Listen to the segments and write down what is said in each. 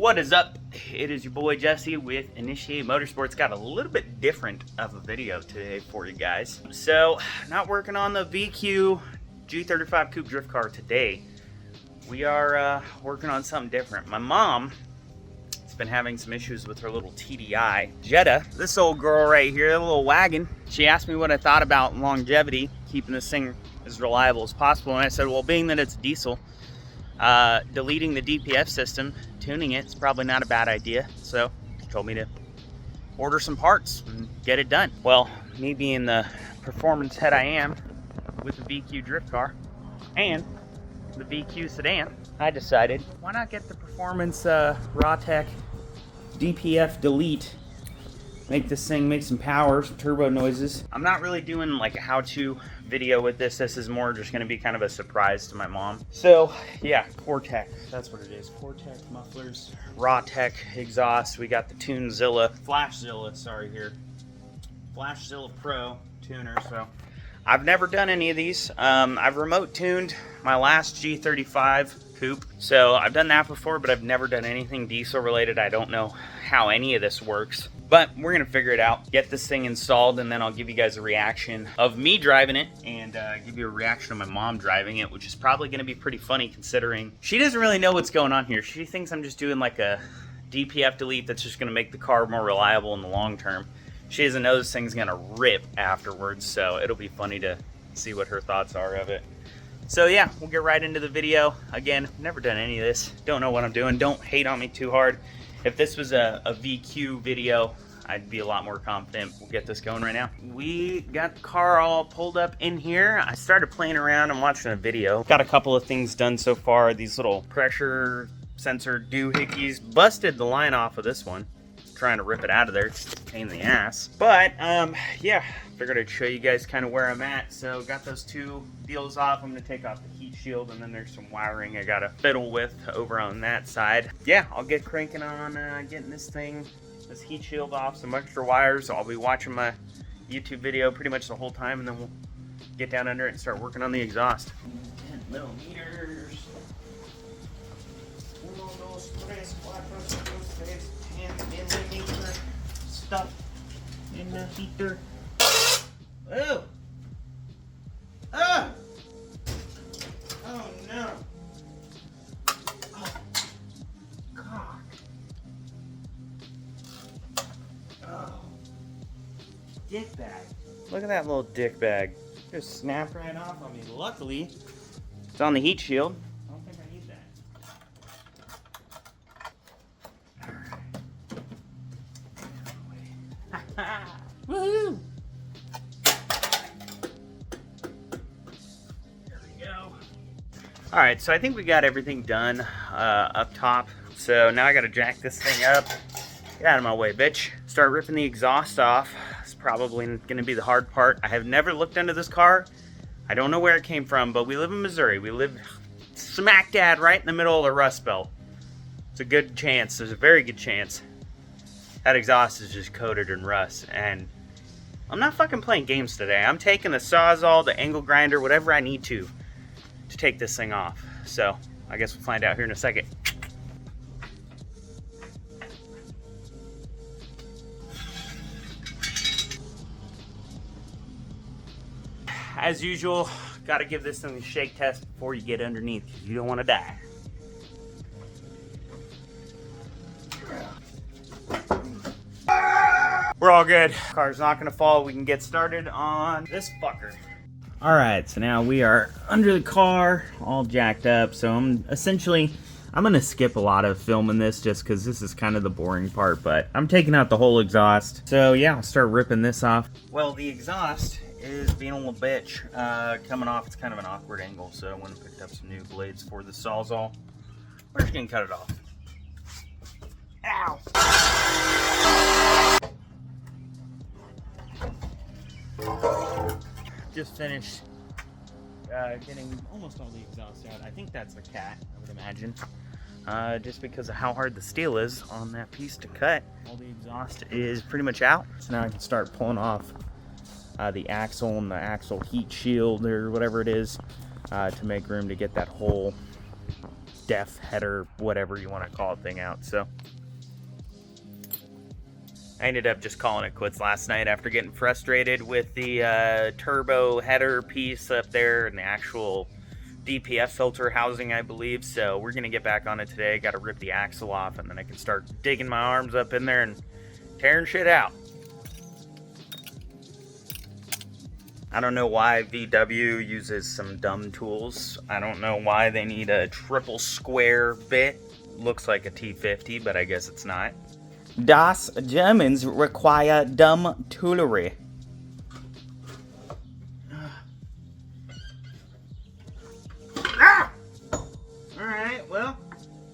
What is up? It is your boy Jesse with Initiate Motorsports. Got a little bit different of a video today for you guys. So, not working on the VQ G35 Coupe drift car today. We are working on something different. My mom has been having some issues with her little TDI Jetta. This old girl right here, a little wagon. She asked me what I thought about longevity, keeping this thing as reliable as possible. And I said, well, being that it's diesel, deleting the DPF system, tuning it is probably not a bad idea. So she told me to order some parts and get it done. Well, me being the performance head I am with the VQ drift car and the VQ sedan, I decided why not get the performance Rawtek DPF delete, make this thing make some power, some turbo noises. I'm not really doing like a how-to video with this. This is more just going to be kind of a surprise to my mom. So yeah, Cortek, that's what it is. Cortek mufflers, Rawtek exhaust. We got the Tunezilla, Flashzilla, sorry here, Flashzilla Pro tuner. So I've never done any of these. I've remote tuned my last G35 coupe, so I've done that before, but I've never done anything diesel related. I don't know how any of this works, but we're gonna figure it out, get this thing installed, and then I'll give you guys a reaction of me driving it and give you a reaction of my mom driving it, which is probably gonna be pretty funny considering she doesn't really know what's going on here. She thinks I'm just doing like a DPF delete that's just gonna make the car more reliable in the long term. She doesn't know this thing's gonna rip afterwards, so it'll be funny to see what her thoughts are of it. So yeah, we'll get right into the video. Again, never done any of this, don't know what I'm doing, don't hate on me too hard. If this was a VQ video, I'd be a lot more confident. We'll get this going right now. We got the car all pulled up in here. I started playing around and watching a video. Got a couple of things done so far. These little pressure sensor doohickeys. Busted the line off of this one. Trying to rip it out of there. It's a pain in the ass. But yeah, figured I'd show you guys kind of where I'm at. So got those two deals off. I'm gonna take off the heat shield, and then there's some wiring I gotta fiddle with over on that side. Yeah, I'll get cranking on getting this heat shield off, some extra wires. I'll be watching my YouTube video pretty much the whole time, and then we'll get down under it and start working on the exhaust. 10 millimeters. Stuff in the heater. Oh! Ah! Oh no! Oh, God! Oh, dick bag! Look at that little dick bag. Just snapped right off on me. Luckily, it's on the heat shield. I don't think I need that. Woohoo! There we go. Alright, so I think we got everything done up top. So now I gotta jack this thing up. Get out of my way, bitch. Start ripping the exhaust off. It's probably gonna be the hard part. I have never looked into this car. I don't know where it came from, but we live in Missouri. We live smack dab right in the middle of the Rust Belt. It's a good chance. There's a very good chance that exhaust is just coated in rust, and I'm not fucking playing games today. I'm taking the Sawzall, the angle grinder, whatever I need to take this thing off. So I guess we'll find out here in a second. As usual, gotta give this thing a shake test before you get underneath, because you don't want to die. We're all good. Car's not gonna fall. We can get started on this fucker. All right, so now we are under the car, all jacked up. So I'm gonna skip a lot of filming this just because this is kind of the boring part, but I'm taking out the whole exhaust. So yeah, I'll start ripping this off. Well, the exhaust is being a little bitch coming off. It's kind of an awkward angle, so I went and picked up some new blades for the Sawzall. We're just gonna cut it off. Ow! Just finished getting almost all the exhaust out. I think that's the cat, I would imagine. Just because of how hard the steel is on that piece to cut. All the exhaust is pretty much out. So now I can start pulling off the axle and the axle heat shield or whatever it is to make room to get that whole def header, whatever you want to call it, thing out. So I ended up just calling it quits last night after getting frustrated with the turbo header piece up there and the actual DPF filter housing, I believe. So we're going to get back on it today. Got to rip the axle off, and then I can start digging my arms up in there and tearing shit out. I don't know why VW uses some dumb tools. I don't know why they need a triple square bit. Looks like a T50, but I guess it's not. Das Germans require dumb toolery. Alright, well,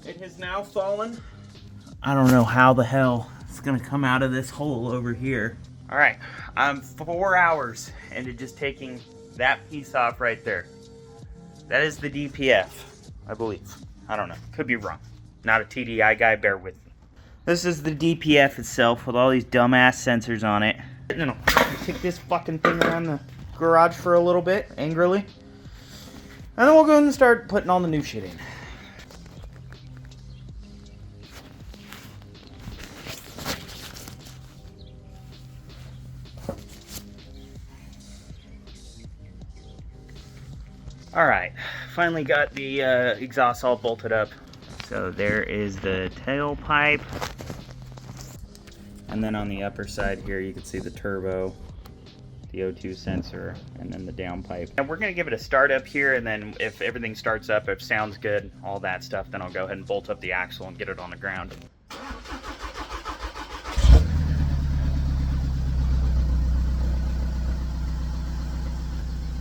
it has now fallen. I don't know how the hell it's gonna come out of this hole over here. Alright, I'm 4 hours into just taking that piece off right there. That is the DPF, I believe. I don't know, could be wrong. Not a TDI guy, bear with me. This is the DPF itself with all these dumbass sensors on it. No, take this fucking thing around the garage for a little bit, angrily. And then we'll go and start putting all the new shit in. Alright, finally got the exhaust all bolted up. So there is the tailpipe. And then on the upper side here you can see the turbo, the O2 sensor, and then the downpipe. And we're going to give it a start up here, and then if everything starts up, if it sounds good, all that stuff, then I'll go ahead and bolt up the axle and get it on the ground.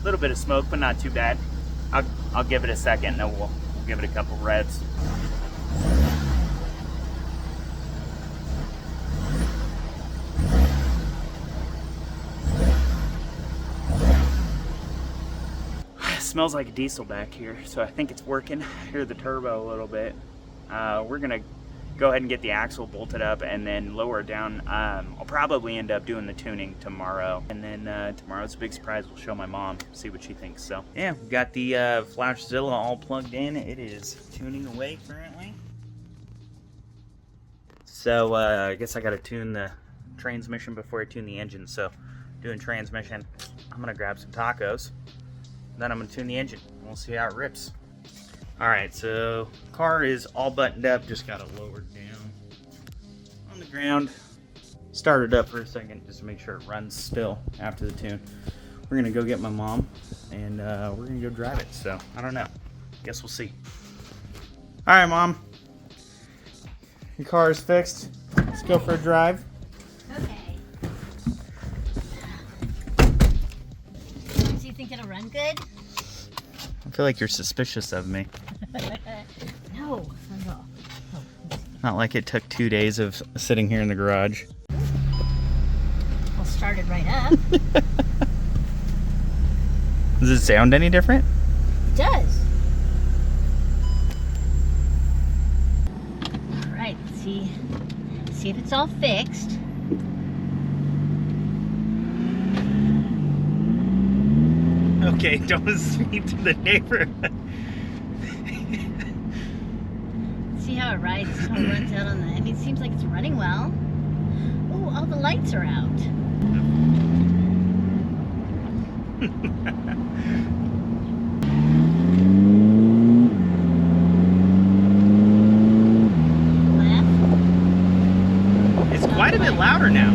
A little bit of smoke, but not too bad. I'll give it a second, and then we'll give it a couple revs. Smells like a diesel back here, so I think it's working. Hear the turbo a little bit. We're gonna go ahead and get the axle bolted up and then lower it down. I'll probably end up doing the tuning tomorrow, and then tomorrow's a big surprise. We'll show my mom, see what she thinks. So yeah, we got the Tunezilla all plugged in. It is tuning away currently. So I guess I gotta tune the transmission before I tune the engine. So doing transmission, I'm gonna grab some tacos. Then I'm going to tune the engine, and we'll see how it rips. Alright, so car is all buttoned up, just got it lowered down on the ground. Start it up for a second just to make sure it runs still after the tune. We're going to go get my mom, and we're going to go drive it, so I don't know. Guess we'll see. Alright, Mom. Your car is fixed. Let's go for a drive. Think it'll run good? I feel like you're suspicious of me. No. Not like it took 2 days of sitting here in the garage. I'll start it right up. Does it sound any different? It does. Alright, let's see if it's all fixed. Okay, don't speak to the neighborhood. See how it rides, how it runs out on the... I mean, it seems like it's running well. Oh, all the lights are out. Left. It's quite a bit louder now.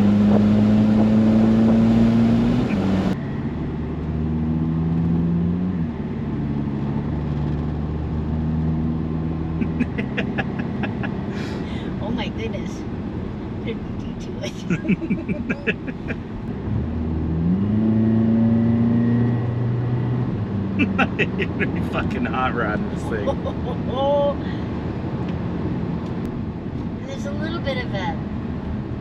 Oh my goodness. What did we do to it? You're gonna be fucking hot rodding this thing. There's a little bit of a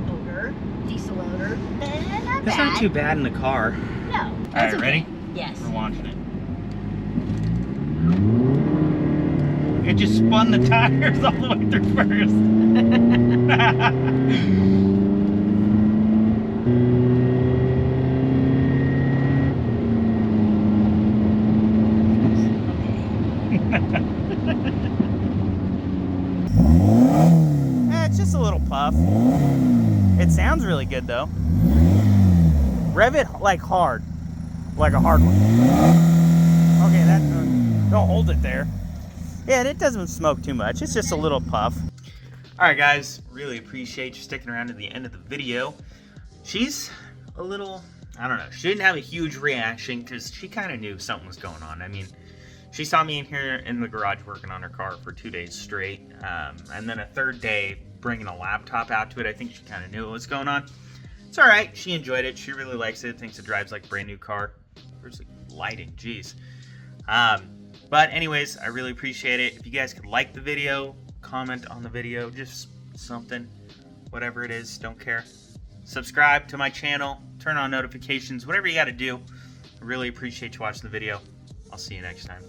odor, diesel odor. Not It's bad. not too bad in the car. No. Alright, Okay. ready? Yes. We're launching it. It just spun the tires all the way through first. puff. It sounds really good though. Rev it like hard, like a hard one. Okay, that don't hold it there. Yeah, it doesn't smoke too much. It's just a little puff. All right, guys, really appreciate you sticking around to the end of the video. She's a little, I don't know, she didn't have a huge reaction because she kind of knew something was going on. I mean, she saw me in here in the garage working on her car for 2 days straight, and then a third day bringing a laptop out to it. I think she kind of knew what was going on. It's all right. She enjoyed it. She really likes it. Thinks it drives like a brand new car. Where's the lighting? Jeez. But anyways, I really appreciate it. If you guys could like the video, comment on the video, just something, whatever it is, don't care. Subscribe to my channel, turn on notifications, whatever you got to do. I really appreciate you watching the video. I'll see you next time.